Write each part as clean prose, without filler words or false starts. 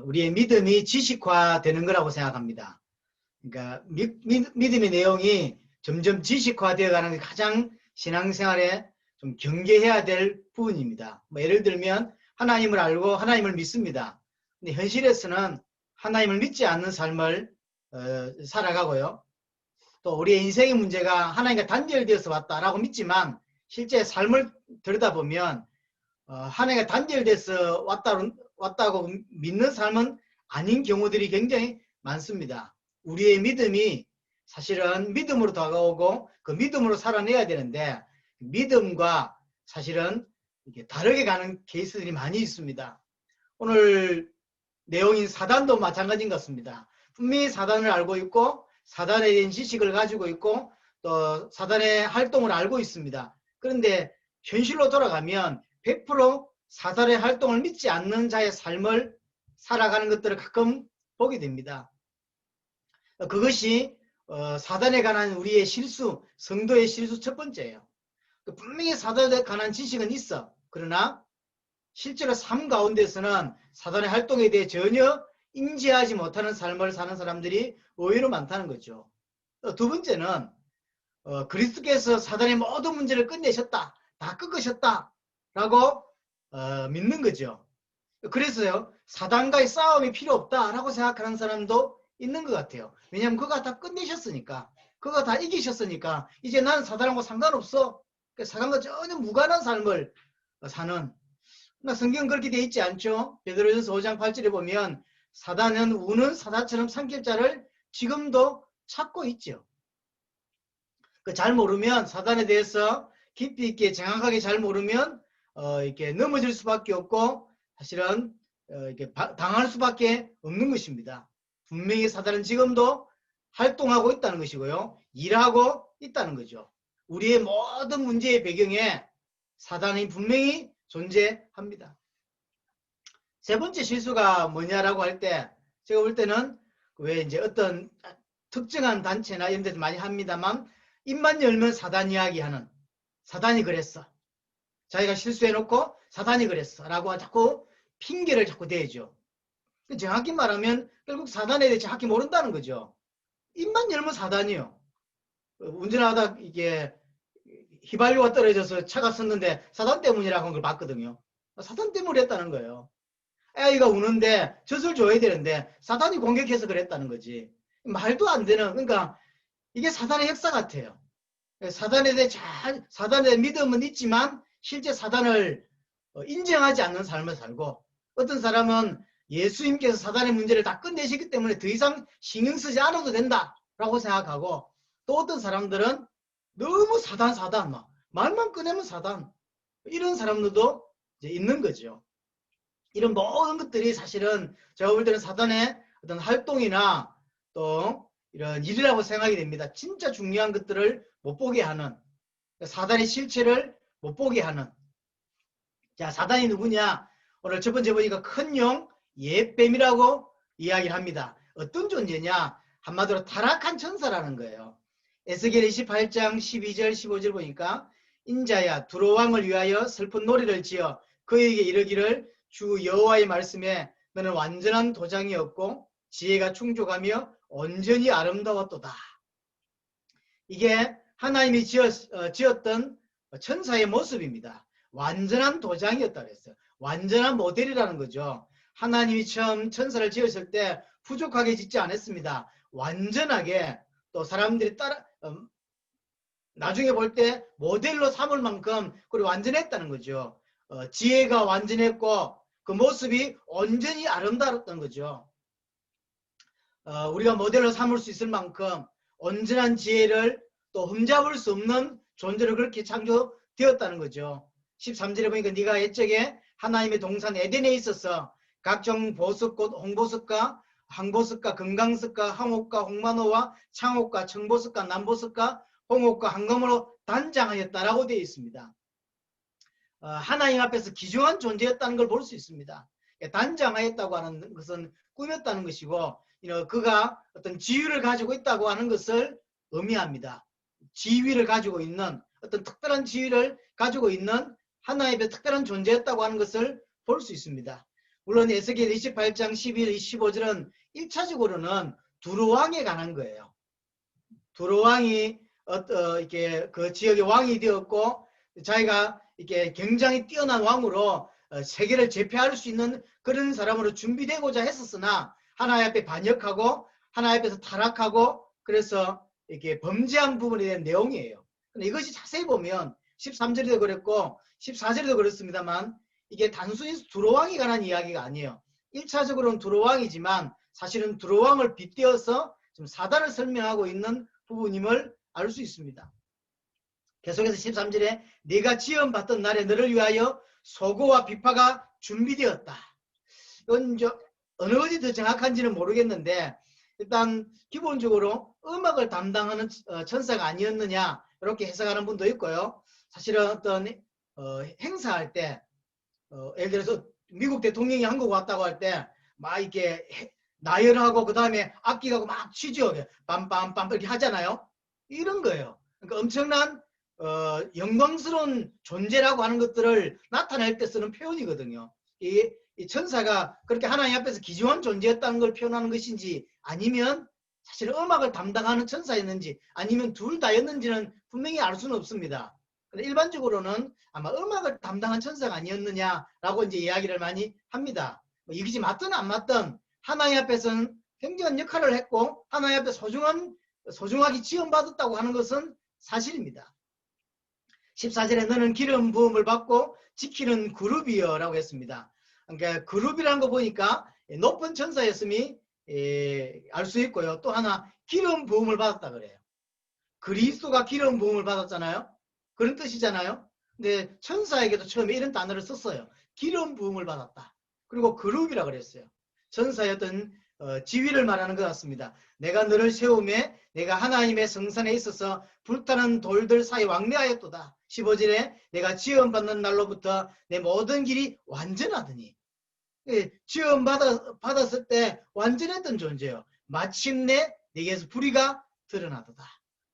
우리의 믿음이 지식화되는 거라고 생각합니다. 그러니까 믿음의 내용이 점점 지식화되어가는 게 가장 신앙생활에 좀 경계해야 될 부분입니다. 뭐 예를 들면 하나님을 알고 하나님을 믿습니다. 근데 현실에서는 하나님을 믿지 않는 삶을 살아가고요. 또 우리의 인생의 문제가 하나님과 단절되어서 왔다라고 믿지만 실제 삶을 들여다보면 하나님과 단절돼서 왔다고 믿는 삶은 아닌 경우들이 굉장히 많습니다. 우리의 믿음이 사실은 믿음으로 다가오고 그 믿음으로 살아내야 되는데 믿음과 사실은 이렇게 다르게 가는 케이스들이 많이 있습니다. 오늘 내용인 사단도 마찬가지인 것 같습니다. 분명히 사단을 알고 있고 사단에 대한 지식을 가지고 있고 또 사단의 활동을 알고 있습니다. 그런데 현실로 돌아가면 100% 사단의 활동을 믿지 않는 자의 삶을 살아가는 것들을 가끔 보게 됩니다. 그것이 사단에 관한 우리의 실수, 성도의 실수 첫 번째예요. 분명히 사단에 관한 지식은 있어. 그러나 실제로 삶 가운데서는 사단의 활동에 대해 전혀 인지하지 못하는 삶을 사는 사람들이 의외로 많다는 거죠. 두 번째는 그리스도께서 사단의 모든 문제를 끝내셨다. 다 꺾으셨다. 라고 믿는 거죠. 그래서요. 사단과의 싸움이 필요 없다라고 생각하는 사람도 있는 것 같아요. 왜냐하면 그가 다 끝내셨으니까. 그가 다 이기셨으니까 이제 나는 사단하고 상관없어. 사단과 전혀 무관한 삶을 사는. 성경은 그렇게 돼 있지 않죠. 베드로전서 5장 8절에 보면 사단은 우는 사자처럼 삼킬 자를 지금도 찾고 있죠. 잘 모르면 사단에 대해서 깊이 있게 정확하게 잘 모르면 이렇게 넘어질 수밖에 없고 사실은 이렇게 당할 수밖에 없는 것입니다. 분명히 사단은 지금도 활동하고 있다는 것이고요. 일하고 있다는 거죠. 우리의 모든 문제의 배경에 사단이 분명히 존재합니다. 세 번째 실수가 뭐냐라고 할 때 제가 볼 때는 왜 이제 어떤 특정한 단체나 이런 데서 많이 합니다만 입만 열면 사단 이야기하는 사단이 그랬어. 자기가 실수해놓고 사단이 그랬어 라고 자꾸 핑계를 자꾸 대죠. 정확히 말하면 결국 사단에 대해 정확히 모른다는 거죠. 입만 열면 사단이요. 운전하다 이게 휘발유가 떨어져서 차가 섰는데 사단 때문이라고 한 걸 봤거든요. 사단 때문에 했다는 거예요. 아이가 우는데 젖을 줘야 되는데 사단이 공격해서 그랬다는 거지. 말도 안 되는, 그러니까 이게 사단의 역사 같아요. 사단에 대해 사단에 대해 믿음은 있지만 실제 사단을 인정하지 않는 삶을 살고, 어떤 사람은 예수님께서 사단의 문제를 다 끝내시기 때문에 더 이상 신경 쓰지 않아도 된다라고 생각하고, 또 어떤 사람들은 너무 사단 막 말만 꺼내면 사단, 이런 사람들도 이제 있는 거죠. 이런 모든 것들이 사실은 제가 볼 때는 사단의 어떤 활동이나 또 이런 일이라고 생각이 됩니다. 진짜 중요한 것들을 못 보게 하는, 사단의 실체를 못 보게 하는. 자, 사단이 누구냐? 오늘 첫 번째 보니까 큰 용, 옛뱀이라고 이야기를 합니다. 어떤 존재냐? 한마디로 타락한 천사라는 거예요. 에스겔 28장 12절 15절 보니까 인자야 두로 왕을 위하여 슬픈 노래를 지어 그에게 이르기를 주 여호와의 말씀에 너는 완전한 도장이 없고 지혜가 충족하며 온전히 아름다웠도다. 이게 하나님이 지었던 천사의 모습입니다. 완전한 도장이었다 그랬어요. 완전한 모델이라는 거죠. 하나님이 처음 천사를 지었을 때 부족하게 짓지 않았습니다. 완전하게, 또 사람들이 나중에 볼 때 모델로 삼을 만큼 그리고 완전했다는 거죠. 지혜가 완전했고 그 모습이 온전히 아름다웠던 거죠. 우리가 모델로 삼을 수 있을 만큼 온전한 지혜를 또 흠잡을 수 없는 존재로 그렇게 창조되었다는 거죠. 13절에 보니까 네가 옛적에 하나님의 동산 에덴에 있어서 각종 보석꽃, 홍보석과 항보석과 금강석과 항옥과 홍만호와 창옥과 청보석과 남보석과 홍옥과 황금으로 단장하였다라고 되어 있습니다. 하나님 앞에서 귀중한 존재였다는 걸 볼 수 있습니다. 단장하였다고 하는 것은 꾸몄다는 것이고, 그가 어떤 지위를 가지고 있다고 하는 것을 의미합니다. 지위를 가지고 있는, 어떤 특별한 지위를 가지고 있는 하나님의 특별한 존재였다고 하는 것을 볼 수 있습니다. 물론 에스겔 28장 11, 25절은 1차적으로는 두로왕에 관한 거예요. 두로왕이 이렇게 그 지역의 왕이 되었고 자기가 이렇게 굉장히 뛰어난 왕으로 세계를 제패할 수 있는 그런 사람으로 준비되고자 했었으나 하나님 앞에 반역하고 하나님 앞에서 타락하고 그래서 이렇게 범죄한 부분에 대한 내용이에요. 근데 이것이 자세히 보면 13절에도 그랬고 14절에도 그렇습니다만 이게 단순히 두로왕에 관한 이야기가 아니에요. 1차적으로는 두로왕이지만 사실은 두로왕을 빗대어서 지금 사단을 설명하고 있는 부분임을 알 수 있습니다. 계속해서 13절에 네가 지원받던 날에 너를 위하여 소고와 비파가 준비되었다. 이건 어느 것이 더 정확한지는 모르겠는데 일단 기본적으로 음악을 담당하는 천사가 아니었느냐 이렇게 해석하는 분도 있고요. 사실은 어떤 행사할 때 예를 들어서 미국 대통령이 한국 왔다고 할 때 막 이렇게 나열하고 그 다음에 악기가고 막 치죠. 빰빰빰 이렇게 하잖아요. 이런 거예요. 그러니까 엄청난 영광스러운 존재라고 하는 것들을 나타낼 때 쓰는 표현이거든요. 이 천사가 그렇게 하나님 앞에서 귀중한 존재였다는 걸 표현하는 것인지 아니면 사실 음악을 담당하는 천사였는지 아니면 둘 다였는지는 분명히 알 수는 없습니다. 일반적으로는 아마 음악을 담당한 천사가 아니었느냐라고 이제 이야기를 많이 합니다. 이것이 맞든 안 맞든 하나님 앞에서는 굉장한 역할을 했고 하나님 앞에 소중하게 지원받았다고 하는 것은 사실입니다. 14절에 너는 기름 부음을 받고 지키는 그룹이여 라고 했습니다. 그러니까 그룹이라는 거 보니까 높은 천사였음이 알 수 있고요. 또 하나 기름 부음을 받았다 그래요. 그리스도가 기름 부음을 받았잖아요. 그런 뜻이잖아요. 근데 천사에게도 처음에 이런 단어를 썼어요. 기름 부음을 받았다. 그리고 그룹이라 그랬어요. 천사의 어떤 지위를 말하는 것 같습니다. 내가 너를 세우매 내가 하나님의 성산에 있어서 불타는 돌들 사이 왕래하였도다. 15절에 내가 지원받는 날로부터 내 모든 길이 완전하더니 지원받았을 때 완전했던 존재예요. 마침내 내게서 불의가 드러나도다.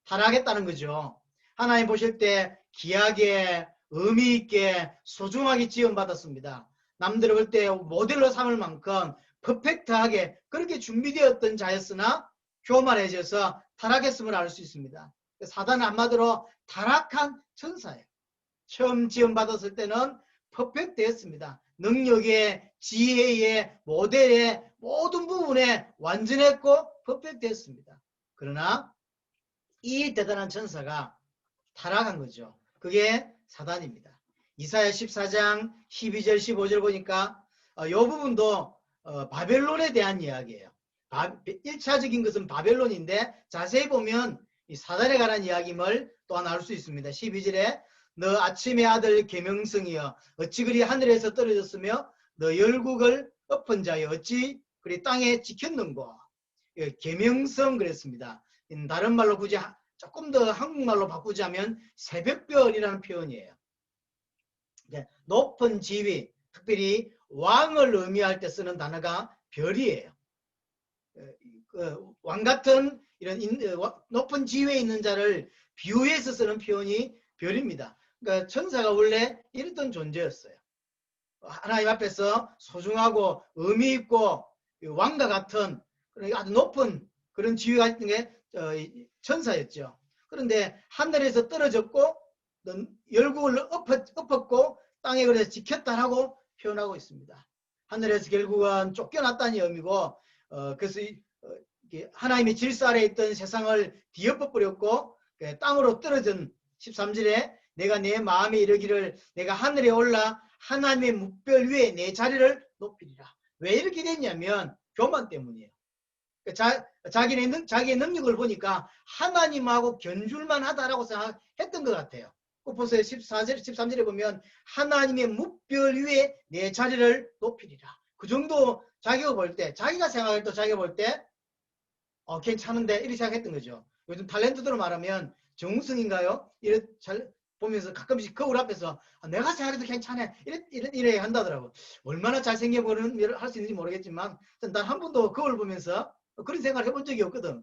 타락했다는 거죠. 하나님 보실 때 귀하게 의미 있게 소중하게 지원받았습니다. 남들을 볼 때 모델로 삼을 만큼 퍼펙트하게 그렇게 준비되었던 자였으나 교만해져서 타락했음을 알 수 있습니다. 사단은 한마디로 타락한 천사예요. 처음 지원받았을 때는 퍼펙트했습니다. 능력의 지혜의 모델의 모든 부분에 완전했고 퍼펙트했습니다. 그러나 이 대단한 천사가 타락한 거죠. 그게 사단입니다. 이사야 14장 12절 15절 보니까 이 부분도 바벨론에 대한 이야기예요. 1차적인 것은 바벨론인데 자세히 보면 이 사단에 관한 이야기임을 또한 알 수 있습니다. 12절에 너 아침의 아들 계명성이여 어찌 그리 하늘에서 떨어졌으며 너 열국을 엎은 자여 어찌 그리 땅에 찍혔는고. 계명성 그랬습니다. 다른 말로 굳이 조금 더 한국말로 바꾸자면 새벽별이라는 표현이에요. 높은 지위, 특별히 왕을 의미할 때 쓰는 단어가 별이에요. 왕 같은 이런 높은 지위에 있는 자를 비유해서 쓰는 표현이 별입니다. 그러니까 천사가 원래 이랬던 존재였어요. 하나님 앞에서 소중하고 의미 있고 왕과 같은 아주 높은 그런 지위가 있는 게 천사였죠. 그런데 하늘에서 떨어졌고 열국을 엎었고 땅에 그래서 지켰다라고 표현하고 있습니다. 하늘에서 결국은 쫓겨났다는 의미고 그래서 하나님의 질서 아래에 있던 세상을 뒤엎어 버렸고 땅으로 떨어진 13절에 내가 내 마음에 이르기를 내가 하늘에 올라 하나님의 묵별 위에 내 자리를 높이리라. 왜 이렇게 됐냐면 교만 때문이에요. 자기의 능력을 보니까 하나님하고 견줄만 하다라고 생각했던 것 같아요. 보세요. 13절에 보면 하나님의 묵별 위에 내 자리를 높이리라. 그 정도 자기가 볼 때, 자기가 생각할 때 자기가 볼 때 괜찮은데 이렇게 생각했던 거죠. 요즘 탤런트들로 말하면 정우성인가요? 잘 보면서 가끔씩 거울 앞에서 내가 생각해도 괜찮아 이래 한다더라고. 얼마나 잘생겨 보는 일을 할 수 있는지 모르겠지만 난 한 번도 거울 보면서 그런 생각을 해본 적이 없거든.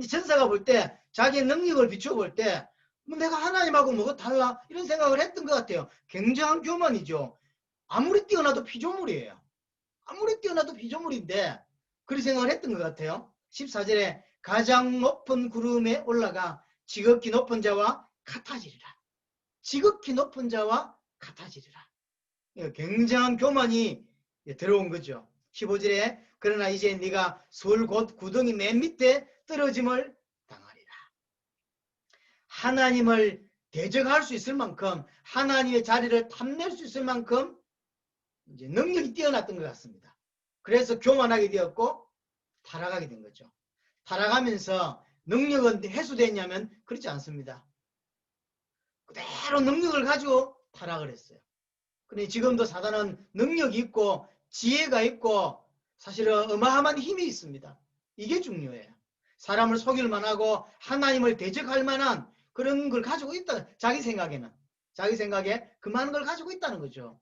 천사가 볼 때 자기의 능력을 비추어 볼 때 내가 하나님하고 뭐가 달라 이런 생각을 했던 것 같아요. 굉장한 교만이죠. 아무리 뛰어나도 피조물이에요. 아무리 뛰어나도 피조물인데 그런 생각을 했던 것 같아요. 14절에 가장 높은 구름에 올라가 지극히 높은 자와 같아지리라. 지극히 높은 자와 같아지리라. 굉장한 교만이 들어온 거죠. 15절에 그러나 이제 네가 서울 곧 구덩이 맨 밑에 떨어짐을 당하리라. 하나님을 대적할 수 있을 만큼 하나님의 자리를 탐낼 수 있을 만큼 이제 능력이 뛰어났던 것 같습니다. 그래서 교만하게 되었고 타락하게 된 거죠. 타락하면서 능력은 해소됐냐면 그렇지 않습니다. 그대로 능력을 가지고 타락을 했어요. 근데 지금도 사단은 능력이 있고 지혜가 있고 사실은 어마어마한 힘이 있습니다. 이게 중요해요. 사람을 속일 만하고 하나님을 대적할 만한 그런 걸 가지고 있다. 자기 생각에는. 자기 생각에 그 많은 걸 가지고 있다는 거죠.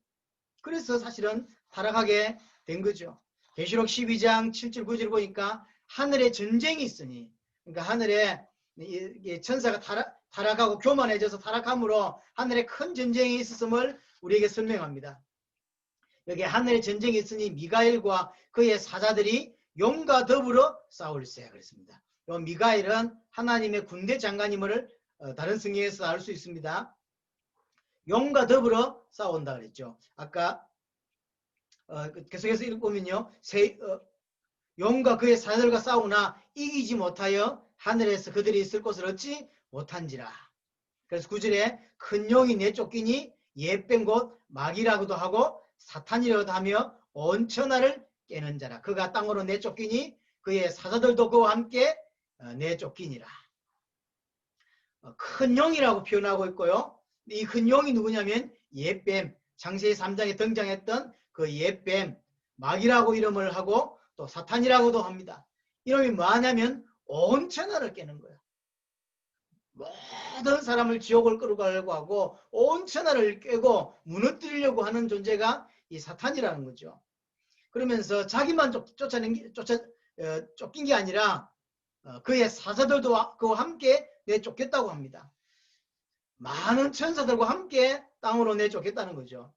그래서 사실은 타락하게 된 거죠. 계시록 12장 7절 9절 보니까 하늘에 전쟁이 있으니, 그러니까 하늘에 천사가 타락하고 교만해져서 타락함으로 하늘에 큰 전쟁이 있었음을 우리에게 설명합니다. 여기 하늘에 전쟁이 있으니 미가엘과 그의 사자들이 용과 더불어 싸울세 그랬습니다. 이 미가엘은 하나님의 군대 장관임을 다른 성경에서 알 수 있습니다. 용과 더불어 싸운다 그랬죠. 아까 계속해서 읽어보면요. 용과 그의 사자들과 싸우나 이기지 못하여 하늘에서 그들이 있을 곳을 얻지 못한지라. 그래서 9절에 큰 용이 내쫓기니 옛뱀 곧 마귀라고도 하고 사탄이라고도 하며 온 천하를 깨는 자라. 그가 땅으로 내쫓기니 그의 사자들도 그와 함께 내쫓기니라. 큰 용이라고 표현하고 있고요. 이 큰 용이 누구냐면 옛뱀, 창세기 3장에 등장했던 그 옛뱀, 마귀라고 이름을 하고 또 사탄이라고도 합니다. 이놈이 뭐하냐면 온 천하를 깨는 거예요. 모든 사람을 지옥을 끌고 가려고 하고 온 천하를 깨고 무너뜨리려고 하는 존재가 이 사탄이라는 거죠. 그러면서 자기만 쫓긴 게 아니라 그의 사자들도 그와 함께 내쫓겠다고 합니다. 많은 천사들과 함께 땅으로 내쫓겠다는 거죠.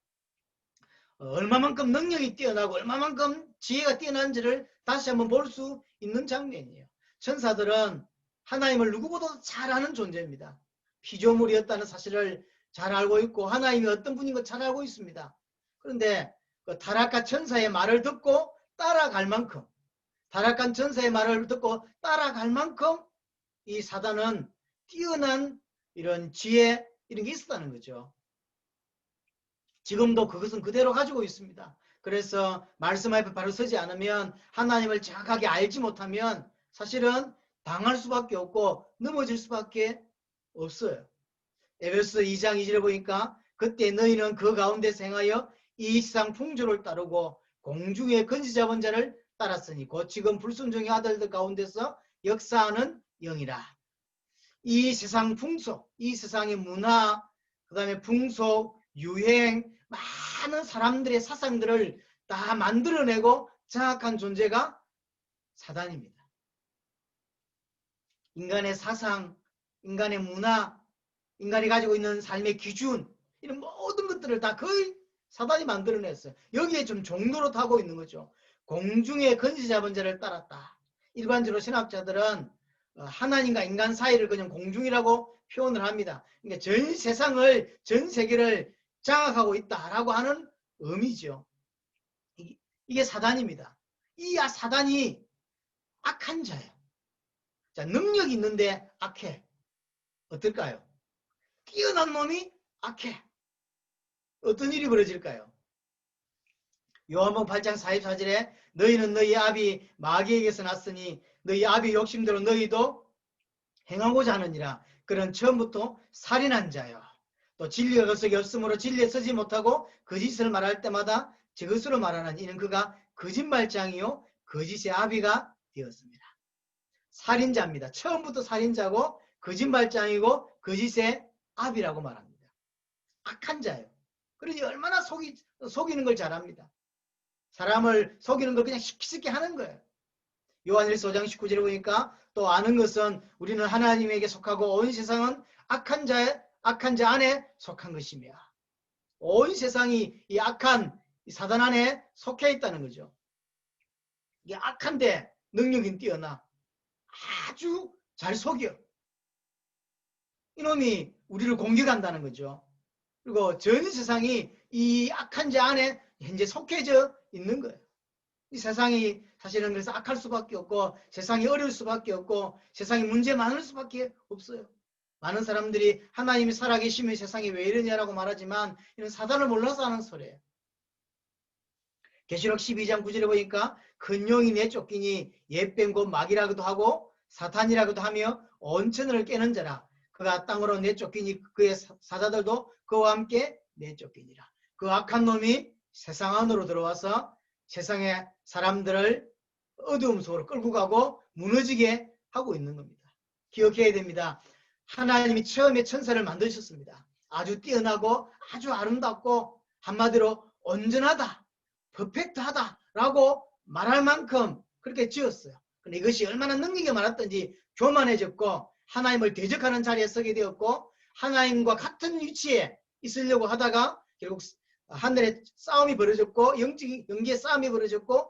얼마만큼 능력이 뛰어나고 얼마만큼 지혜가 뛰어난지를 다시 한번 볼 수 있는 장면이에요. 천사들은 하나님을 누구보다도 잘 아는 존재입니다. 피조물이었다는 사실을 잘 알고 있고 하나님이 어떤 분인 걸 잘 알고 있습니다. 그런데 그 타락한 천사의 말을 듣고 따라갈 만큼, 타락한 천사의 말을 듣고 따라갈 만큼 이 사단은 뛰어난 이런 지혜 이런 게 있었다는 거죠. 지금도 그것은 그대로 가지고 있습니다. 그래서 말씀 앞에 바로 서지 않으면 하나님을 정확하게 알지 못하면 사실은 당할 수밖에 없고 넘어질 수밖에 없어요. 에베소 2장 2절에 보니까 그때 너희는 그 가운데서 행하여 이 세상 풍조를 따르고 공중의 건지 잡은 자를 따랐으니 곧 지금 불순종의 아들들 가운데서 역사하는 영이라. 이 세상 풍속, 이 세상의 문화, 그 다음에 풍속, 유행, 많은 사람들의 사상들을 다 만들어내고 장악한 존재가 사단입니다. 인간의 사상, 인간의 문화, 인간이 가지고 있는 삶의 기준 이런 모든 것들을 다 거의 사단이 만들어냈어요. 여기에 좀 종로로 타고 있는 거죠. 공중의 건지 잡은 자를 따랐다. 일반적으로 신학자들은 하나님과 인간 사이를 그냥 공중이라고 표현을 합니다. 그러니까 전 세상을, 전 세계를 장악하고 있다라고 하는 의미죠. 이게 사단입니다. 이 사단이 악한 자예요. 자, 능력이 있는데 악해. 어떨까요? 뛰어난 놈이 악해. 어떤 일이 벌어질까요? 요한복음 8장 44절에 너희는 너희 아비 마귀에게서 났으니 너희 아비 욕심대로 너희도 행하고자 하느니라. 그런 처음부터 살인한 자요. 또 진리가 그 속에 없으므로 진리에 서지 못하고 거짓을 말할 때마다 저것으로 말하는 이는 그가 거짓말장이요 거짓의 아비가 되었습니다. 살인자입니다. 처음부터 살인자고 거짓말장이고 거짓의 아비라고 말합니다. 악한 자예요. 그러니 얼마나 속이는 걸 잘합니다. 사람을 속이는 걸 그냥 쉽게 하는 거예요. 요한일서 5장 19절에 보니까 또 아는 것은 우리는 하나님에게 속하고 온 세상은 악한 자 안에 속한 것이며 온 세상이 이 악한 사단 안에 속해 있다는 거죠. 이게 악한데 능력이 뛰어나. 아주 잘 속여. 이놈이 우리를 공격한다는 거죠. 그리고 전 세상이 이 악한 자 안에 현재 속해져 있는 거예요. 이 세상이 사실은 그래서 악할 수밖에 없고 세상이 어려울 수밖에 없고 세상이 문제 많을 수밖에 없어요. 많은 사람들이 하나님이 살아계시면 세상이 왜 이러냐라고 말하지만 이런 사단을 몰라서 하는 소리예요. 계시록 12장 9절에 보니까 큰 용이 내쫓기니 옛뱀 곧 마귀라고도 하고 사탄이라고도 하며 온천을 깨는 자라. 그가 땅으로 내쫓기니 그의 사자들도 그와 함께 내쫓기니라. 그 악한 놈이 세상 안으로 들어와서 세상의 사람들을 어두움 속으로 끌고 가고 무너지게 하고 있는 겁니다. 기억해야 됩니다. 하나님이 처음에 천사를 만드셨습니다. 아주 뛰어나고 아주 아름답고 한마디로 온전하다, 퍼펙트하다라고 말할 만큼 그렇게 지었어요. 근데 이것이 얼마나 능력이 많았던지 교만해졌고 하나님을 대적하는 자리에 서게 되었고 하나님과 같은 위치에 있으려고 하다가 결국 하늘에 싸움이 벌어졌고 영지의 싸움이 벌어졌고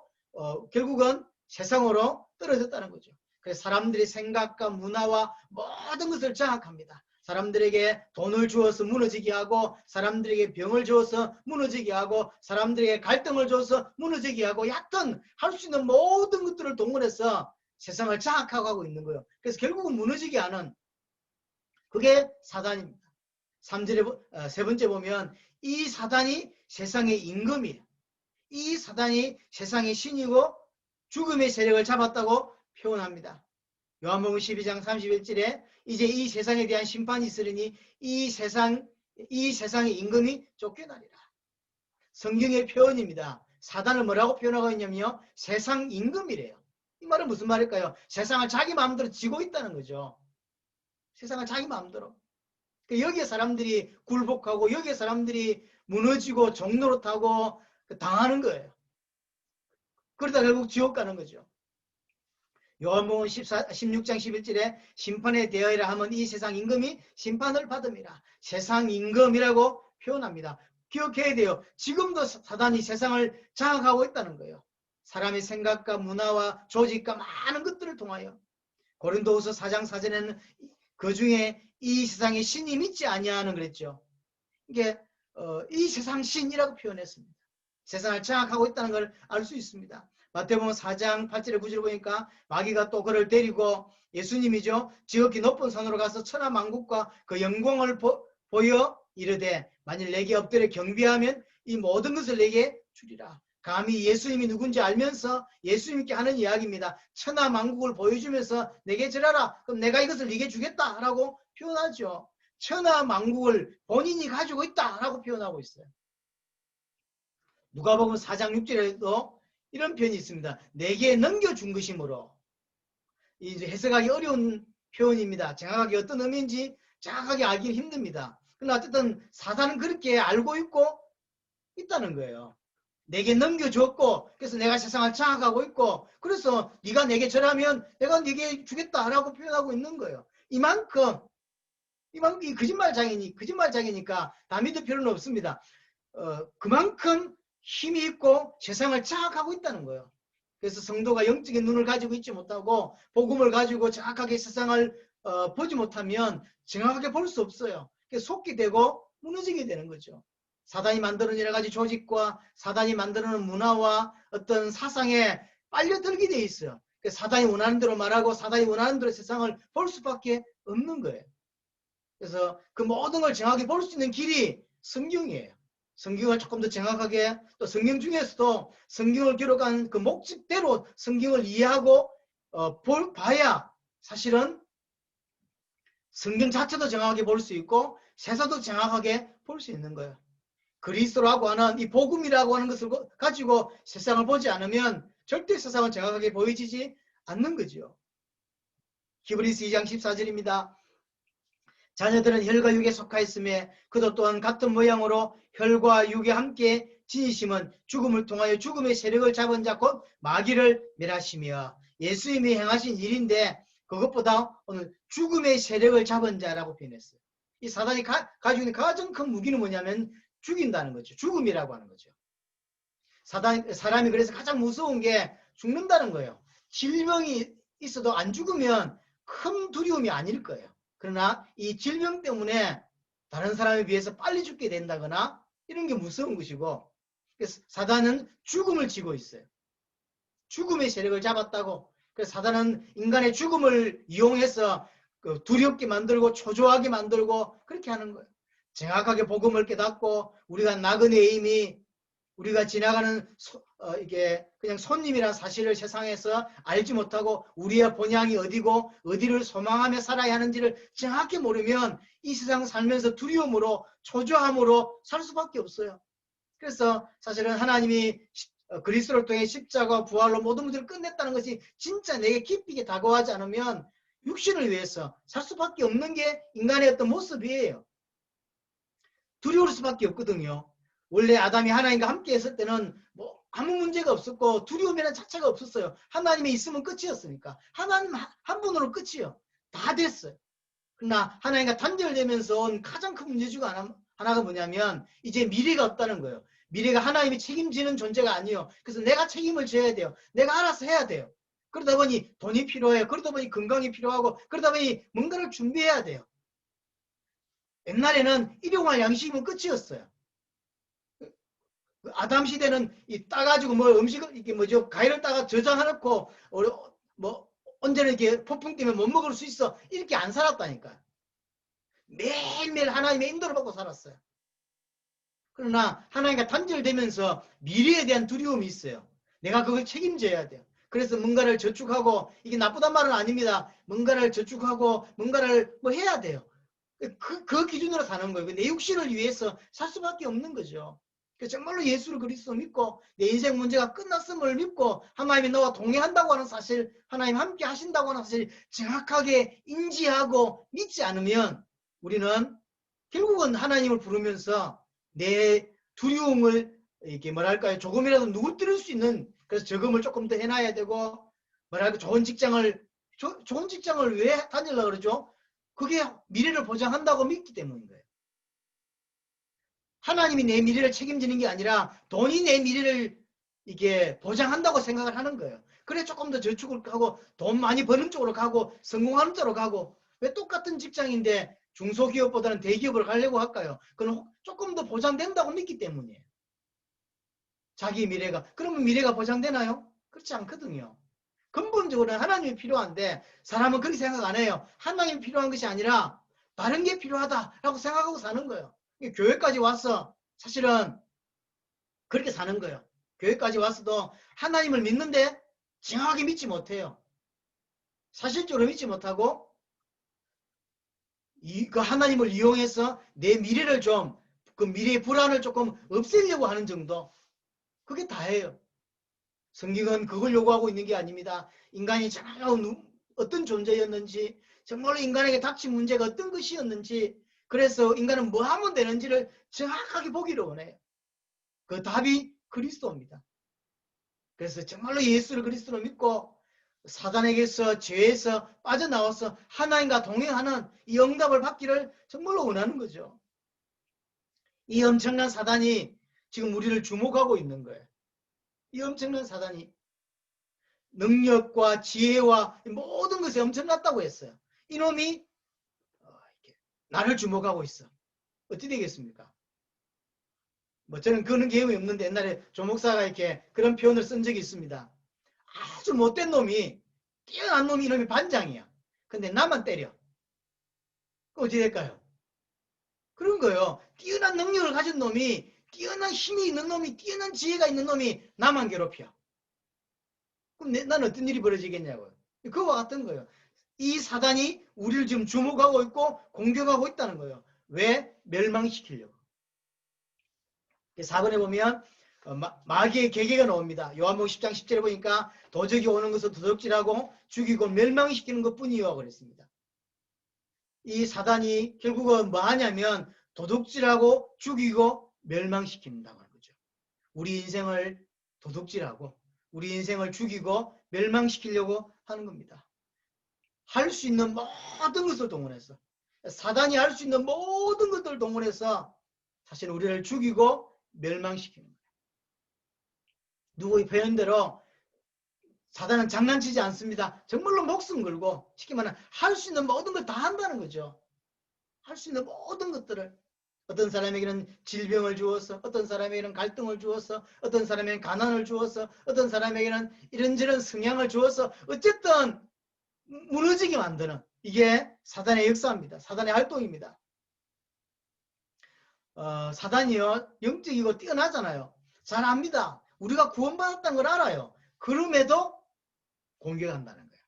결국은 세상으로 떨어졌다는 거죠. 그래서 사람들의 생각과 문화와 모든 것을 장악합니다. 사람들에게 돈을 주어서 무너지게 하고 사람들에게 병을 주어서 무너지게 하고 사람들에게 갈등을 줘서 무너지게 하고 하여튼 할 수 있는 모든 것들을 동원해서 세상을 장악하고 있는 거예요. 그래서 결국은 무너지게 하는 그게 사단입니다. 3절에 세 번째 보면 이 사단이 세상의 임금이에요. 이 사단이 세상의 신이고 죽음의 세력을 잡았다고 표현합니다. 요한복음 12장 31절에 이제 이 세상에 대한 심판이 있으리니 이 세상의 임금이 쫓겨나리라. 성경의 표현입니다. 사단을 뭐라고 표현하고 있냐면요. 세상 임금이래요. 이 말은 무슨 말일까요? 세상을 자기 마음대로 지고 있다는 거죠. 세상을 자기 마음대로. 여기에 사람들이 굴복하고 여기에 사람들이 무너지고 종노릇하고 당하는 거예요. 그러다 결국 지옥 가는 거죠. 요한복음 16장 11절에 심판에 대하여라 하면 이 세상 임금이 심판을 받음이라. 세상 임금이라고 표현합니다. 기억해야 돼요. 지금도 사단이 세상을 장악하고 있다는 거예요. 사람의 생각과 문화와 조직과 많은 것들을 통하여. 고린도후서 4장 4절에는 그 중에 이 세상의 신이 믿지 아니하는 그랬죠. 이게 이 세상 신이라고 표현했습니다. 세상을 장악하고 있다는 걸 알 수 있습니다. 마태복음 4장 8절에 9절에 보니까 마귀가 또 그를 데리고 예수님이죠. 지극히 높은 산으로 가서 천하만국과 그 영광을 보여 이르되 만일 내게 엎드려 경배하면 이 모든 것을 내게 주리라. 감히 예수님이 누군지 알면서 예수님께 하는 이야기입니다. 천하만국을 보여주면서 내게 절하라. 그럼 내가 이것을 네게 주겠다라고 표현하죠. 천하만국을 본인이 가지고 있다라고 표현하고 있어요. 누가복음 4장 6절에도 이런 표현이 있습니다. 내게 넘겨준 것이므로. 이제 해석하기 어려운 표현입니다. 정확하게 어떤 의미인지 정확하게 알기 힘듭니다. 그러나 어쨌든 사단은 그렇게 알고 있다는 거예요. 내게 넘겨줬고 그래서 내가 세상을 장악하고 있고 그래서 네가 내게 절하면 내가 네게 주겠다라고 표현하고 있는 거예요. 이만큼 이 거짓말장이니까 다 믿을 필요는 없습니다. 그만큼 힘이 있고 세상을 장악하고 있다는 거예요. 그래서 성도가 영적인 눈을 가지고 있지 못하고 복음을 가지고 정확하게 세상을 보지 못하면 정확하게 볼 수 없어요. 그래서 속게 되고 무너지게 되는 거죠. 사단이 만드는 여러 가지 조직과 사단이 만드는 문화와 어떤 사상에 빨려들게 돼 있어요. 사단이 원하는 대로 말하고 사단이 원하는 대로 세상을 볼 수밖에 없는 거예요. 그래서 그 모든 걸 정확히 볼 수 있는 길이 성경이에요. 성경을 조금 더 정확하게 또 성경 중에서도 성경을 기록한 그 목적대로 성경을 이해하고 봐야 사실은 성경 자체도 정확하게 볼 수 있고 세상도 정확하게 볼 수 있는 거예요. 그리스도라고 하는 이 복음이라고 하는 것을 가지고 세상을 보지 않으면 절대 세상은 정확하게 보여지지 않는 거죠. 히브리서 2장 14절입니다. 자녀들은 혈과 육에 속하였으며 그도 또한 같은 모양으로 혈과 육에 함께 지니심은 죽음을 통하여 죽음의 세력을 잡은 자 곧 마귀를 멸하시며 예수님이 행하신 일인데 그것보다 오늘 죽음의 세력을 잡은 자라고 표현했어요. 이 사단이 가지고 있는 가장 큰 무기는 뭐냐면 죽인다는 거죠. 죽음이라고 하는 거죠. 사람이 그래서 가장 무서운 게 죽는다는 거예요. 질병이 있어도 안 죽으면 큰 두려움이 아닐 거예요. 그러나 이 질병 때문에 다른 사람에 비해서 빨리 죽게 된다거나 이런 게 무서운 것이고, 그래서 사단은 죽음을 쥐고 있어요. 죽음의 세력을 잡았다고. 그래서 사단은 인간의 죽음을 이용해서 두렵게 만들고 초조하게 만들고 그렇게 하는 거예요. 정확하게 복음을 깨닫고 우리가 나그네의 의미, 우리가 지나가는 이게 그냥 손님이라는 사실을 세상에서 알지 못하고 우리의 본향이 어디고 어디를 소망하며 살아야 하는지를 정확히 모르면 이 세상 살면서 두려움으로 초조함으로 살 수밖에 없어요. 그래서 사실은 하나님이 그리스도를 통해 십자가 부활로 모든 문제를 끝냈다는 것이 진짜 내게 깊이 있게 다가오지 않으면 육신을 위해서 살 수밖에 없는 게 인간의 어떤 모습이에요. 두려울 수밖에 없거든요. 원래 아담이 하나님과 함께 했을 때는 뭐 아무 문제가 없었고 두려움이라는 자체가 없었어요. 하나님이 있으면 끝이었으니까. 하나님 한 분으로 끝이요. 다 됐어요. 그러나 하나님과 단절되면서 온 가장 큰 문제 중 하나가 뭐냐면 이제 미래가 없다는 거예요. 미래가 하나님이 책임지는 존재가 아니에요. 그래서 내가 책임을 져야 돼요. 내가 알아서 해야 돼요. 그러다 보니 돈이 필요해요. 그러다 보니 건강이 필요하고 그러다 보니 뭔가를 준비해야 돼요. 옛날에는 일용할 양식이면 끝이었어요. 아담 시대는 이 따가지고 뭐 음식을 이게 뭐죠 과일을 따가 저장해놓고 뭐 언제는 이렇게 폭풍 때문에 못 먹을 수 있어 이렇게 안 살았다니까. 매일매일 하나님의 인도를 받고 살았어요. 그러나 하나님과 단절되면서 미래에 대한 두려움이 있어요. 내가 그걸 책임져야 돼요. 그래서 뭔가를 저축하고 이게 나쁘단 말은 아닙니다. 뭔가를 저축하고 뭔가를 뭐 해야 돼요. 그 기준으로 사는 거예요. 내 육신을 위해서 살 수밖에 없는 거죠. 정말로 예수를 그리스도 믿고 내 인생 문제가 끝났음을 믿고 하나님이 너와 동행한다고 하는 사실, 하나님 함께 하신다고 하는 사실 정확하게 인지하고 믿지 않으면 우리는 결국은 하나님을 부르면서 내 두려움을 이렇게 뭐랄까요 조금이라도 누구뜨릴 수 있는 그래서 저금을 조금 더 해놔야 되고 뭐랄까 좋은 직장을 왜 다니려고 그러죠? 그게 미래를 보장한다고 믿기 때문인 거예요. 하나님이 내 미래를 책임지는 게 아니라 돈이 내 미래를 이게 보장한다고 생각을 하는 거예요. 그래 조금 더 저축을 하고 돈 많이 버는 쪽으로 가고 성공하는 쪽으로 가고 왜 똑같은 직장인데 중소기업보다는 대기업을 가려고 할까요? 그건 조금 더 보장된다고 믿기 때문이에요. 자기 미래가. 그러면 미래가 보장되나요? 그렇지 않거든요. 근본적으로는 하나님이 필요한데 사람은 그렇게 생각 안 해요. 하나님이 필요한 것이 아니라 다른 게 필요하다라고 생각하고 사는 거예요. 교회까지 와서 사실은 그렇게 사는 거예요. 교회까지 와서도 하나님을 믿는데 정확하게 믿지 못해요. 사실적으로 믿지 못하고 그 하나님을 이용해서 내 미래를 좀 그 미래의 불안을 조금 없애려고 하는 정도. 그게 다예요. 성경은 그걸 요구하고 있는 게 아닙니다. 인간이 정말로 어떤 존재였는지 정말로 인간에게 닥친 문제가 어떤 것이었는지 그래서 인간은 뭐 하면 되는지를 정확하게 보기를 원해요. 그 답이 그리스도입니다. 그래서 정말로 예수를 그리스도로 믿고 사단에게서 죄에서 빠져나와서 하나님과 동행하는 이 응답을 받기를 정말로 원하는 거죠. 이 엄청난 사단이 지금 우리를 주목하고 있는 거예요. 이 엄청난 사단이 능력과 지혜와 모든 것이 엄청났다고 했어요. 이놈이 나를 주목하고 있어. 어떻게 되겠습니까? 뭐 저는 그런 경험이 없는데 옛날에 조 목사가 이렇게 그런 표현을 쓴 적이 있습니다. 아주 못된 놈이 뛰어난 놈이 이놈이 반장이야. 근데 나만 때려. 그럼 어떻게 될까요? 그런 거예요. 뛰어난 능력을 가진 놈이 뛰어난 힘이 있는 놈이 뛰어난 지혜가 있는 놈이 나만 괴롭혀. 그럼 난 어떤 일이 벌어지겠냐고요. 그거와 같은 거예요. 이 사단이 우리를 지금 주목하고 있고 공격하고 있다는 거예요. 왜? 멸망시키려고. 4번에 보면 마귀의 계계가 나옵니다. 요한복음 10장 10절에 보니까 도적이 오는 것을 도둑질하고 죽이고 멸망시키는 것뿐이요 그랬습니다. 이 사단이 결국은 뭐 하냐면 도둑질하고 죽이고 멸망시킨다고 하는 거죠. 우리 인생을 도둑질하고 우리 인생을 죽이고 멸망시키려고 하는 겁니다. 할 수 있는 모든 것을 동원해서 사단이 할 수 있는 모든 것들을 동원해서 사실 우리를 죽이고 멸망시키는 거예요. 누구의 표현대로 사단은 장난치지 않습니다. 정말로 목숨 걸고 쉽게 말하면 할 수 있는 모든 걸 다 한다는 거죠. 할 수 있는 모든 것들을. 어떤 사람에게는 질병을 주어서, 어떤 사람에게는 갈등을 주어서, 어떤 사람에게는 가난을 주어서, 어떤 사람에게는 이런저런 성향을 주어서 어쨌든 무너지게 만드는 이게 사단의 역사입니다. 사단의 활동입니다. 사단이요 영적이고 뛰어나잖아요. 잘 압니다. 우리가 구원받았다는 걸 알아요. 그럼에도 공격한다는 거예요.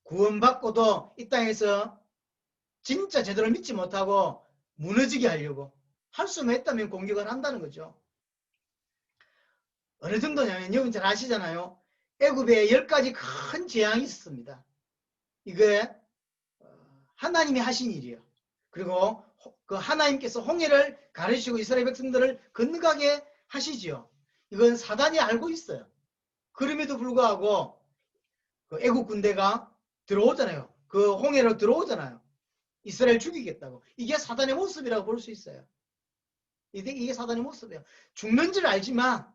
구원받고도 이 땅에서 진짜 제대로 믿지 못하고 무너지게 하려고 할 수만 있다면 공격을 한다는 거죠. 어느 정도냐면 여러분 잘 아시잖아요. 애굽에 10가지 큰 재앙이 있었습니다. 이게 하나님이 하신 일이에요. 그리고 그 하나님께서 홍해를 가르치고 이스라엘 백성들을 건너가게 하시지요. 이건 사단이 알고 있어요. 그럼에도 불구하고 그 애국 군대가 들어오잖아요. 그 홍해로 들어오잖아요. 이스라엘 죽이겠다고. 이게 사단의 모습이라고 볼 수 있어요. 이게 사단의 모습이에요. 죽는 줄 알지만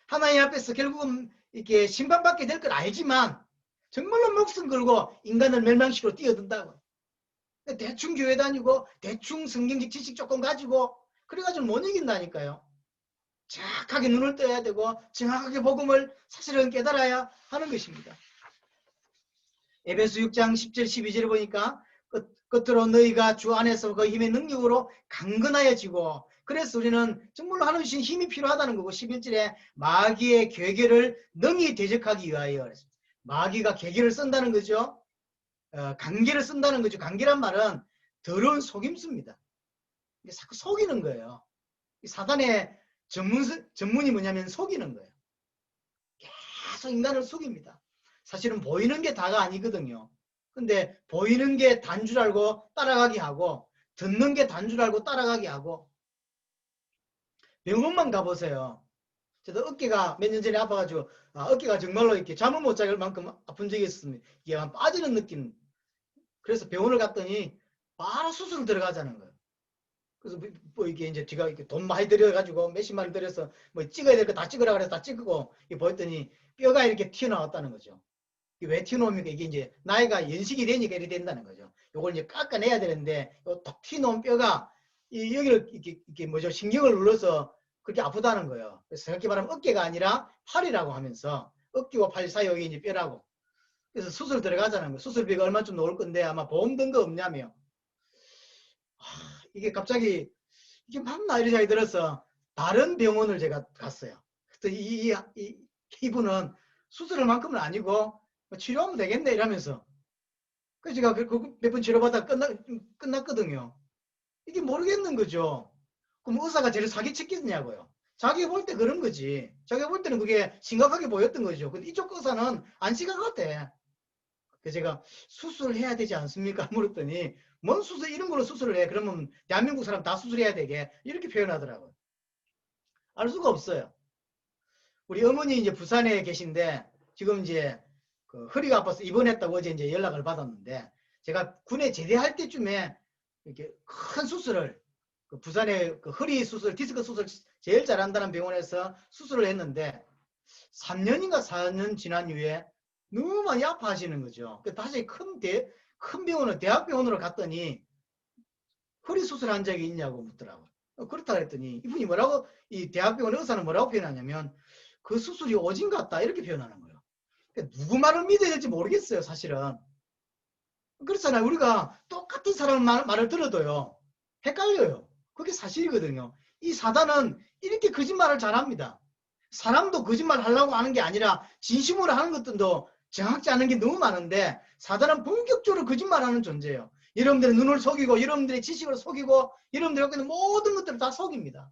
하나님 앞에서 결국은 이렇게 심판받게 될 걸 알지만 정말로 목숨 걸고 인간을 멸망시키러 뛰어든다고. 대충 교회 다니고 대충 성경적 지식 조금 가지고 그래가지고 못 이긴다니까요. 정확하게 눈을 떠야 되고 정확하게 복음을 사실은 깨달아야 하는 것입니다. 에베소 6장 10절 12절에 보니까 끝으로 너희가 주 안에서 그 힘의 능력으로 강건하여지고 그래서 우리는 정말로 하나님 주신 힘이 필요하다는 거고 11절에 마귀의 괴계를 능히 대적하기 위하여 마귀가 괴계를 쓴다는 거죠. 관계를 쓴다는 거죠. 관계란 말은 더러운 속임수입니다. 자꾸 속이는 거예요. 사단의 전문이 뭐냐면 속이는 거예요. 계속 인간을 속입니다. 사실은 보이는 게 다가 아니거든요. 근데 보이는 게 단 줄 알고 따라가게 하고 듣는 게 단 줄 알고 따라가게 하고 병원만 가보세요. 저도 어깨가 몇 년 전에 아파가지고 어깨가 정말로 이렇게 잠을 못 잘 만큼 아픈 적이 있습니다. 이게 빠지는 느낌. 그래서 병원을 갔더니 바로 수술 들어가자는 거예요. 그래서 뭐 이게 이제 제가 이렇게 돈 많이 들여가지고 몇십만 원 들여서 뭐 찍어야 될 거 다 찍으라 그래서 다 찍고 보였더니 뼈가 이렇게 튀어나왔다는 거죠. 왜 튀어나옵니까? 이게 이제 나이가 연식이 되니까 이렇게 된다는 거죠. 요걸 이제 깎아내야 되는데 톡 튀어나온 뼈가 여기를 이렇게 뭐죠? 신경을 눌러서 그렇게 아프다는 거예요. 그래서 정확히 말하면 어깨가 아니라 팔이라고 하면서 어깨와 팔 사이에 이제 뼈라고. 그래서 수술 들어가자는 거예요. 수술비가 얼마쯤 나올 건데 아마 보험 든 거 없냐며. 이게 갑자기 이게 맞나 이런 생각이 들어서 다른 병원을 제가 갔어요. 그래서 이분은 수술할 만큼은 아니고 치료하면 되겠네 이러면서 그래서 제가 몇 번 치료받다 끝났거든요. 이게 모르겠는 거죠. 그럼 의사가 제일 사기쳤겠냐고요. 자기가 볼 때 그런 거지. 자기가 볼 때는 그게 심각하게 보였던 거죠. 근데 이쪽 의사는 안 심각하대. 그래서 제가 수술해야 되지 않습니까? 물었더니 뭔 수술 이런 걸로 수술을 해. 그러면 대한민국 사람 다 수술해야 되게 이렇게 표현하더라고요. 알 수가 없어요. 우리 어머니 이제 부산에 계신데 지금 이제 그 허리가 아파서 입원했다고 어제 이제 연락을 받았는데 제가 군에 제대할 때쯤에 이렇게 큰 수술을 그 부산에 그 허리 수술, 디스크 수술 제일 잘한다는 병원에서 수술을 했는데 3년인가 4년 지난 이후에 너무 많이 아파하시는 거죠. 다시 큰 병원을 대학병원으로 갔더니 허리 수술한 적이 있냐고 묻더라고요. 그렇다 그랬더니 이분이 뭐라고 이 대학병원 의사는 뭐라고 표현하냐면 그 수술이 오진 같다 이렇게 표현하는 거예요. 그러니까 누구 말을 믿어야 될지 모르겠어요 사실은. 그렇잖아요. 우리가 똑같은 사람 말을 들어도요 헷갈려요. 그게 사실이거든요. 이 사단은 이렇게 거짓말을 잘합니다. 사람도 거짓말 하려고 하는 게 아니라 진심으로 하는 것들도 정확지 않은 게 너무 많은데 사단은 본격적으로 거짓말하는 존재예요. 여러분들의 눈을 속이고 여러분들의 지식을 속이고 여러분들이 갖고 있는 모든 것들을 다 속입니다.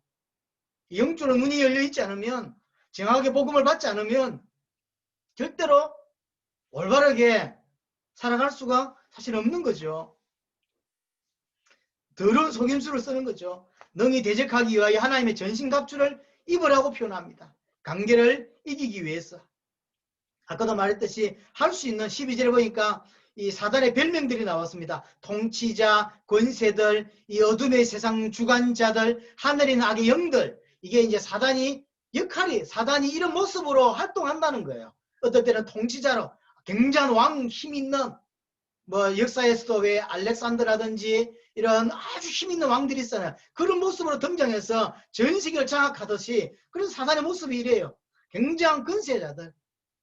영적으로 눈이 열려 있지 않으면 정확하게 복음을 받지 않으면 절대로 올바르게 살아갈 수가 사실 없는 거죠. 더러운 속임수를 쓰는 거죠. 능히 대적하기 위하여 하나님의 전신갑주를 입으라고 표현합니다. 관계를 이기기 위해서. 아까도 말했듯이 할 수 있는 12절에 보니까 이 사단의 별명들이 나왔습니다. 통치자, 권세들, 이 어둠의 세상 주관자들, 하늘에 있는 악의 영들. 이게 이제 사단이 이런 모습으로 활동한다는 거예요. 어떨 때는 통치자로 굉장한 왕 힘 있는 뭐 역사에서도 왜 알렉산더라든지 이런 아주 힘 있는 왕들이 있잖아요. 그런 모습으로 등장해서 전 세계를 장악하듯이 그런 사단의 모습이 이래요. 굉장한 근세자들.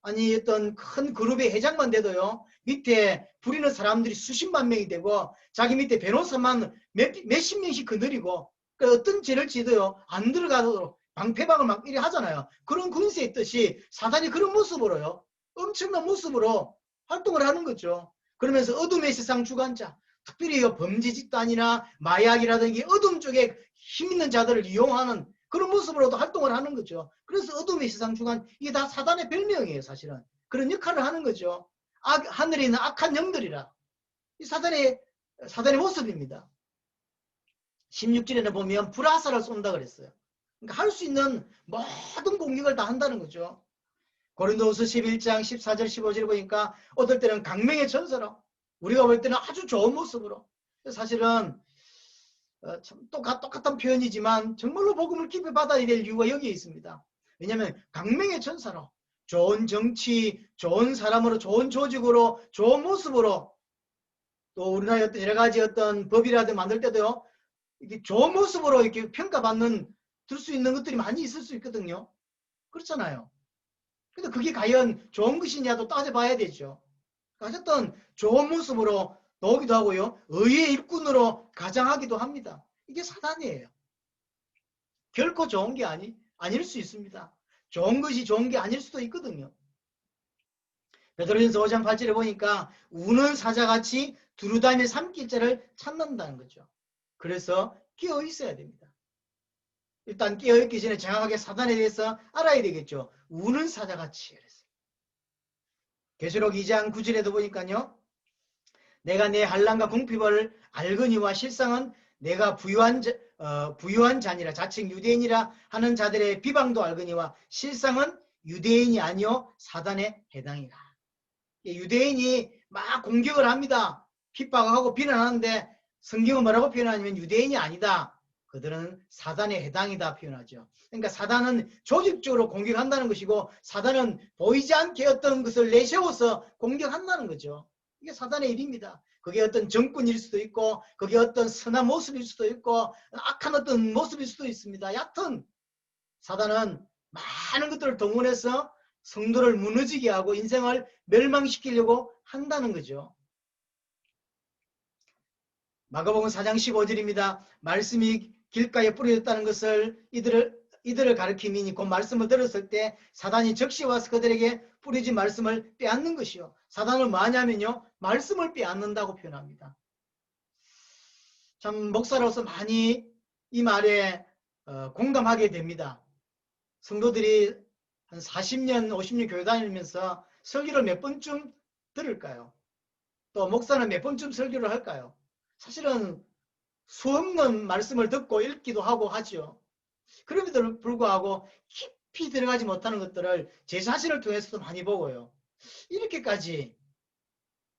아니 어떤 큰 그룹의 회장만 돼도요. 밑에 부리는 사람들이 수십만 명이 되고 자기 밑에 변호사만 몇십 명씩 거느리고 그 어떤 죄를 지도요. 안 들어가도록 방패방을 막 이래 하잖아요. 그런 근세의 뜻이 사단이 그런 모습으로요. 엄청난 모습으로 활동을 하는 거죠. 그러면서 어둠의 세상 주관자, 특별히 범죄 집단이나 마약이라든지 어둠 쪽에 힘 있는 자들을 이용하는 그런 모습으로도 활동을 하는 거죠. 그래서 어둠의 세상 주관, 이게 다 사단의 별명이에요, 사실은. 그런 역할을 하는 거죠. 하늘에 있는 악한 영들이라. 이 사단의 모습입니다. 16절에는 보면 불화살을 쏜다 그랬어요. 그러니까 할 수 있는 모든 공격을 다 한다는 거죠. 고린도후서 11장 14절 15절 보니까 어떨 때는 강명의 전서로 우리가 볼 때는 아주 좋은 모습으로 사실은 참 똑같은 표현이지만 정말로 복음을 깊이 받아야 될 이유가 여기에 있습니다. 왜냐하면 강명의 전사로 좋은 정치, 좋은 사람으로, 좋은 조직으로, 좋은 모습으로 또 우리나라의 어떤 여러 가지 어떤 법이라든지 만들 때도요. 이렇게 좋은 모습으로 이렇게 평가받는 들 수 있는 것들이 많이 있을 수 있거든요. 그렇잖아요. 근데 그게 과연 좋은 것이냐도 따져봐야 되죠. 어쨌든 좋은 모습으로 나오기도 하고요. 의의 일꾼으로 가장하기도 합니다. 이게 사단이에요. 결코 좋은 게 아닐 수 있습니다. 좋은 것이 좋은 게 아닐 수도 있거든요. 베드로전서 5장 8절에 보니까 우는 사자같이 두루다니며 삼킬 자를 찾는다는 거죠. 그래서 깨어 있어야 됩니다. 일단 깨어있기 전에 정확하게 사단에 대해서 알아야 되겠죠. 우는 사자같이 그랬어요. 계시록 2장 9절에도 보니까요. 내가 내 환난과 궁핍을 알거니와 실상은 내가 부유한 자니라 자칭 유대인이라 하는 자들의 비방도 알거니와 실상은 유대인이 아니요 사단에 해당이라. 유대인이 막 공격을 합니다. 핍박하고 비난하는데 성경은 뭐라고 표현하냐면 유대인이 아니다. 그들은 사단에 해당이다 표현하죠. 그러니까 사단은 조직적으로 공격한다는 것이고 사단은 보이지 않게 어떤 것을 내세워서 공격한다는 거죠. 이게 사단의 일입니다. 그게 어떤 정권일 수도 있고 그게 어떤 선한 모습일 수도 있고 악한 어떤 모습일 수도 있습니다. 여하튼 사단은 많은 것들을 동원해서 성도를 무너지게 하고 인생을 멸망시키려고 한다는 거죠. 마가복음 4장 15절입니다. 말씀이 길가에 뿌려졌다는 것을 이들을 가리킴이니 그 말씀을 들었을 때 사단이 적시 와서 그들에게 뿌려진 말씀을 빼앗는 것이요. 사단은 뭐하냐면요. 말씀을 빼앗는다고 표현합니다. 참 목사로서 많이 이 말에 공감하게 됩니다. 성도들이 한 40년, 50년 교회 다니면서 설교를 몇 번쯤 들을까요? 또 목사는 몇 번쯤 설교를 할까요? 사실은 수없는 말씀을 듣고 읽기도 하고 하죠. 그럼에도 불구하고 깊이 들어가지 못하는 것들을 제 자신을 통해서도 많이 보고요. 이렇게까지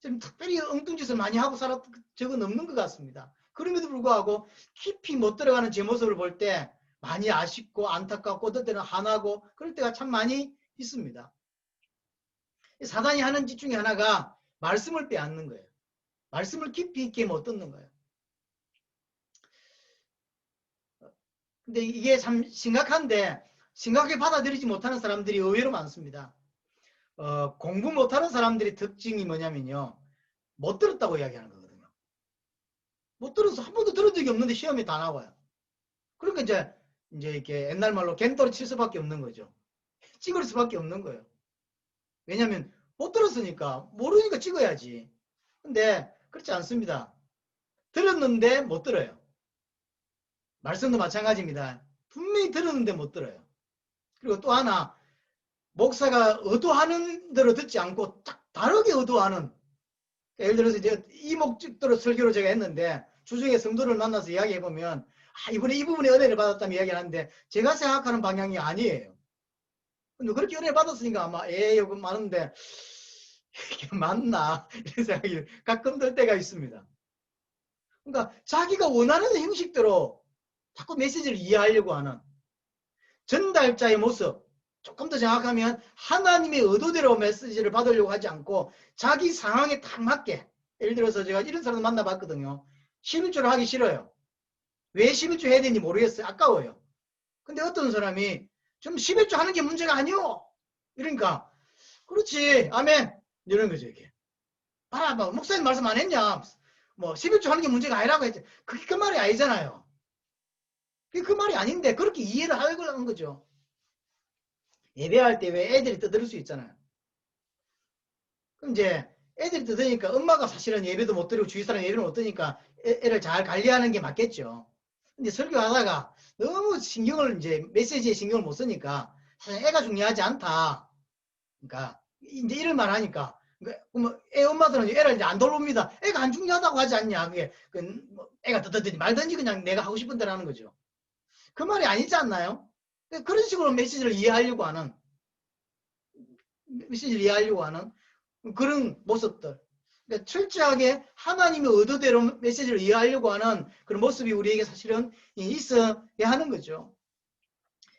좀 특별히 엉뚱짓을 많이 하고 살았던 적은 없는 것 같습니다. 그럼에도 불구하고 깊이 못 들어가는 제 모습을 볼 때 많이 아쉽고 안타깝고 어떨 때는 화나고 그럴 때가 참 많이 있습니다. 사단이 하는 짓 중에 하나가 말씀을 빼앗는 거예요. 말씀을 깊이 있게 못 듣는 거예요. 근데 이게 참 심각한데 심각하게 받아들이지 못하는 사람들이 의외로 많습니다. 공부 못하는 사람들의 특징이 뭐냐면요. 못 들었다고 이야기하는 거거든요. 못 들어서 한 번도 들은 적이 없는데 시험에 다 나와요. 그러니까 이제 이렇게 옛날 말로 갱도로 칠 수밖에 없는 거죠. 찍을 수밖에 없는 거예요. 왜냐하면 못 들었으니까 모르니까 찍어야지. 근데 그렇지 않습니다. 들었는데 못 들어요. 말씀도 마찬가지입니다. 분명히 들었는데 못 들어요. 그리고 또 하나 목사가 의도하는 대로 듣지 않고 딱 다르게 의도하는 예를 들어서 이제 이 목적대로 설교를 제가 했는데 주중에 성도를 만나서 이야기해보면 이번에 이 부분에 은혜를 받았다면 이야기를 하는데 제가 생각하는 방향이 아니에요. 근데 그렇게 은혜를 받았으니까 아마 요금 많은데 이게 맞나 이런 생각이 가끔 들 때가 있습니다. 그러니까 자기가 원하는 형식대로 자꾸 메시지를 이해하려고 하는 전달자의 모습 조금 더 정확하면 하나님의 의도대로 메시지를 받으려고 하지 않고 자기 상황에 딱 맞게, 예를 들어서 제가 이런 사람을 만나봤거든요. 11조를 하기 싫어요. 왜 11조 해야 되는지 모르겠어요. 아까워요. 근데 어떤 사람이 좀 11조 하는 게 문제가 아니오. 이러니까 그렇지 아멘 이런 거죠. 이게 봐라 뭐 목사님 말씀 안 했냐, 뭐 11조 하는 게 문제가 아니라고 했지. 그게 그 말이 아니잖아요. 그게 그 말이 아닌데 그렇게 이해를 하려는 거죠. 예배할 때 왜 애들이 떠들 수 있잖아요. 그럼 이제 애들이 떠드니까 엄마가 사실은 예배도 못 드리고 주위 사람 예배를 못 드니까 애를 잘 관리하는 게 맞겠죠. 근데 설교하다가 너무 신경을 이제 메시지에 신경을 못 쓰니까 사실 애가 중요하지 않다. 그러니까 이제 이런 말 하니까 그러니까 애 엄마들은 애를 이제 안 돌봅니다. 애가 안 중요하다고 하지 않냐. 그게 뭐 애가 듣든지 말든지 그냥 내가 하고 싶은 대로 하는 거죠. 그 말이 아니지 않나요? 그런 식으로 메시지를 이해하려고 하는 그런 모습들. 그러니까 철저하게 하나님의 의도대로 메시지를 이해하려고 하는 그런 모습이 우리에게 사실은 있어야 하는 거죠.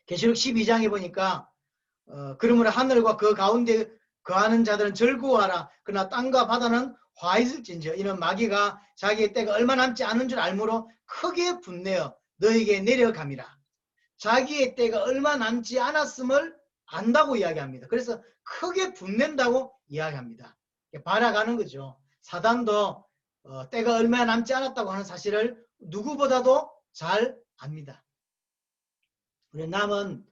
계시록 12장에 보니까 그러므로 하늘과 그 가운데 거하는 자들은 즐거워하라. 그러나 땅과 바다는 화 있을진저 이는 마귀가 자기의 때가 얼마 남지 않은 줄 알므로 크게 분내어 너에게 내려감이라. 자기의 때가 얼마 남지 않았음을 안다고 이야기합니다. 그래서 크게 분낸다고 이야기합니다. 바라가는 거죠. 사단도 때가 얼마 남지 않았다고 하는 사실을 누구보다도 잘 압니다. 우리 남은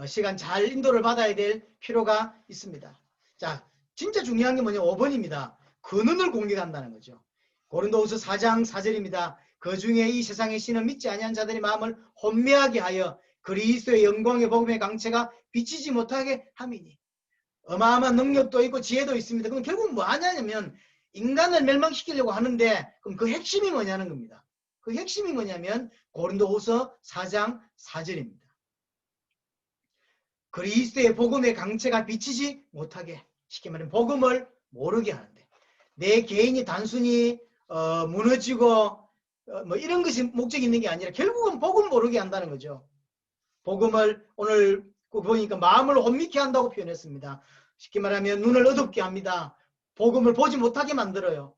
시간 잘 인도를 받아야 될 필요가 있습니다. 자, 진짜 중요한 게 뭐냐? 5번입니다. 근원을 공격한다는 거죠. 고린도후서 4장 4절입니다. 그 중에 이 세상의 신은 믿지 아니한 자들의 마음을 혼미하게 하여 그리스도의 영광의 복음의 강체가 비치지 못하게 함이니. 어마어마한 능력도 있고 지혜도 있습니다. 그럼 결국 뭐 하냐면 인간을 멸망시키려고 하는데 그럼 그 핵심이 뭐냐는 겁니다. 그 핵심이 뭐냐면 고린도후서 4장 4절입니다. 그리스도의 복음의 강체가 비치지 못하게, 쉽게 말하면 복음을 모르게 하는데, 내 개인이 단순히 무너지고 뭐 이런 것이 목적이 있는 게 아니라 결국은 복음 모르게 한다는 거죠. 복음을 오늘 보니까 마음을 혼미케 한다고 표현했습니다. 쉽게 말하면 눈을 어둡게 합니다. 복음을 보지 못하게 만들어요.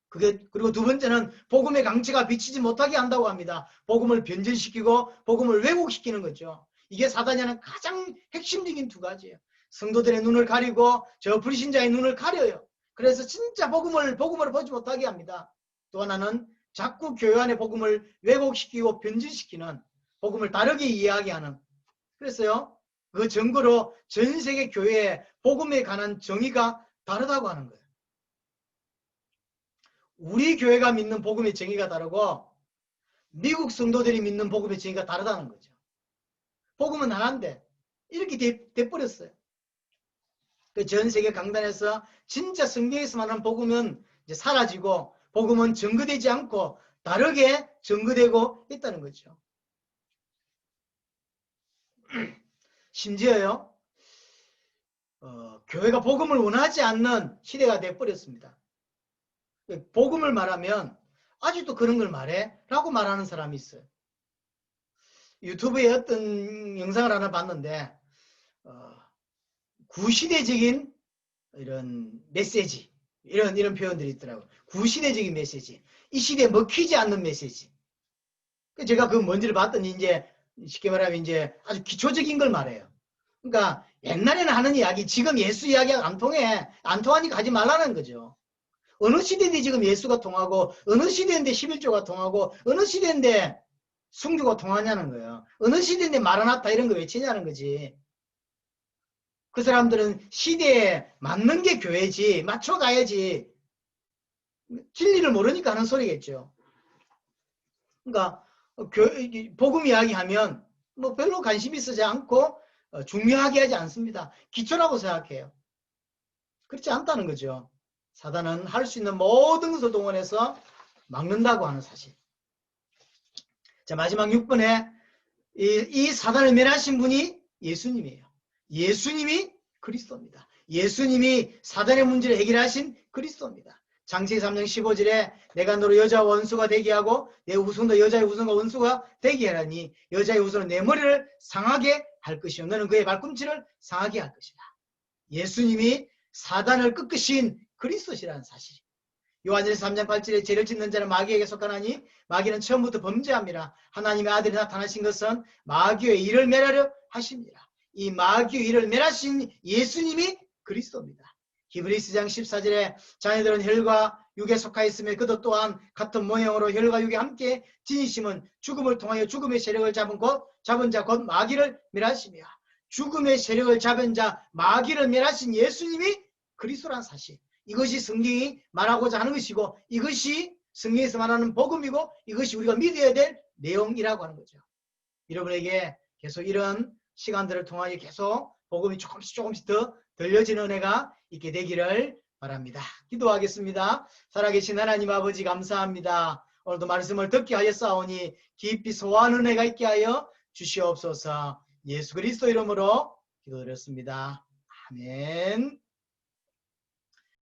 그리고 두 번째는 복음의 강체가 비치지 못하게 한다고 합니다. 복음을 변절시키고 복음을 왜곡시키는 거죠. 이게 사단이 하는 가장 핵심적인 두 가지예요. 성도들의 눈을 가리고 저 불신자의 눈을 가려요. 그래서 진짜 복음을 보지 못하게 합니다. 또 하나는 자꾸 교회 안의 복음을 왜곡시키고 변질시키는, 복음을 다르게 이해하게 하는. 그래서요, 그 증거로 전 세계 교회의 복음에 관한 정의가 다르다고 하는 거예요. 우리 교회가 믿는 복음의 정의가 다르고 미국 성도들이 믿는 복음의 정의가 다르다는 거죠. 복음은 하나인데 이렇게 돼버렸어요. 그 전 세계 강단에서 진짜 성경에서 말하는 복음은 이제 사라지고 복음은 증거되지 않고 다르게 증거되고 있다는 거죠. 심지어요, 교회가 복음을 원하지 않는 시대가 돼버렸습니다. 복음을 말하면 아직도 그런 걸 말해? 라고 말하는 사람이 있어요. 유튜브에 어떤 영상을 하나 봤는데 구시대적인 이런 메시지, 이런 표현들이 있더라고요. 구시대적인 메시지, 이 시대에 먹히지 않는 메시지. 제가 그 뭔지를 봤더니 이제 쉽게 말하면 이제 아주 기초적인 걸 말해요. 그러니까 옛날에는 하는 이야기, 지금 예수 이야기가 안 통하니까 하지 말라는 거죠. 어느 시대인데 지금 예수가 통하고, 어느 시대인데 11조가 통하고, 어느 시대인데 순교가 통하냐는 거예요. 어느 시대인데 마라나타 이런 거 외치냐는 거지. 그 사람들은 시대에 맞는 게 교회지, 맞춰가야지. 진리를 모르니까 하는 소리겠죠. 그러니까 복음 이야기하면 뭐 별로 관심 있지 않고 중요하게 하지 않습니다. 기초라고 생각해요. 그렇지 않다는 거죠. 사단은 할 수 있는 모든 것을 동원해서 막는다고 하는 사실. 자, 마지막 6번에 이 사단을 멸하신 분이 예수님이에요. 예수님이 그리스도입니다. 예수님이 사단의 문제를 해결하신 그리스도입니다. 창세기 3장 15절에 내가 너로 여자와 원수가 되게 하고 내 후손도 여자의 후손과 원수가 되게 하라니 여자의 후손은 내 머리를 상하게 할 것이요 너는 그의 발꿈치를 상하게 할 것이다. 예수님이 사단을 꺾으신 그리스도시라는 사실. 요한일서 3장 8절에 죄를 짓는 자는 마귀에게 속하나니 마귀는 처음부터 범죄함이라. 하나님의 아들이 나타나신 것은 마귀의 일을 멸하려 하십니다. 이 마귀의 일을 멸하신 예수님이 그리스도입니다. 히브리서장 14절에 자녀들은 혈과 육에 속하 있으며 그도 또한 같은 모형으로 혈과 육에 함께 지니심은 죽음을 통하여 죽음의 세력을 잡은 자 곧 마귀를 멸하시며 죽음의 세력을 잡은 자 마귀를 멸하신 예수님이 그리스도란 사실. 이것이 성경이 말하고자 하는 것이고 이것이 성경에서 말하는 복음이고 이것이 우리가 믿어야 될 내용이라고 하는 거죠. 여러분에게 계속 이런 시간들을 통하여 계속 복음이 조금씩 더 들려지는 은혜가 있게 되기를 바랍니다. 기도하겠습니다. 살아계신 하나님 아버지 감사합니다. 오늘도 말씀을 듣게 하였사오니 깊이 소화하는 은혜가 있게 하여 주시옵소서. 예수 그리스도 이름으로 기도드렸습니다. 아멘.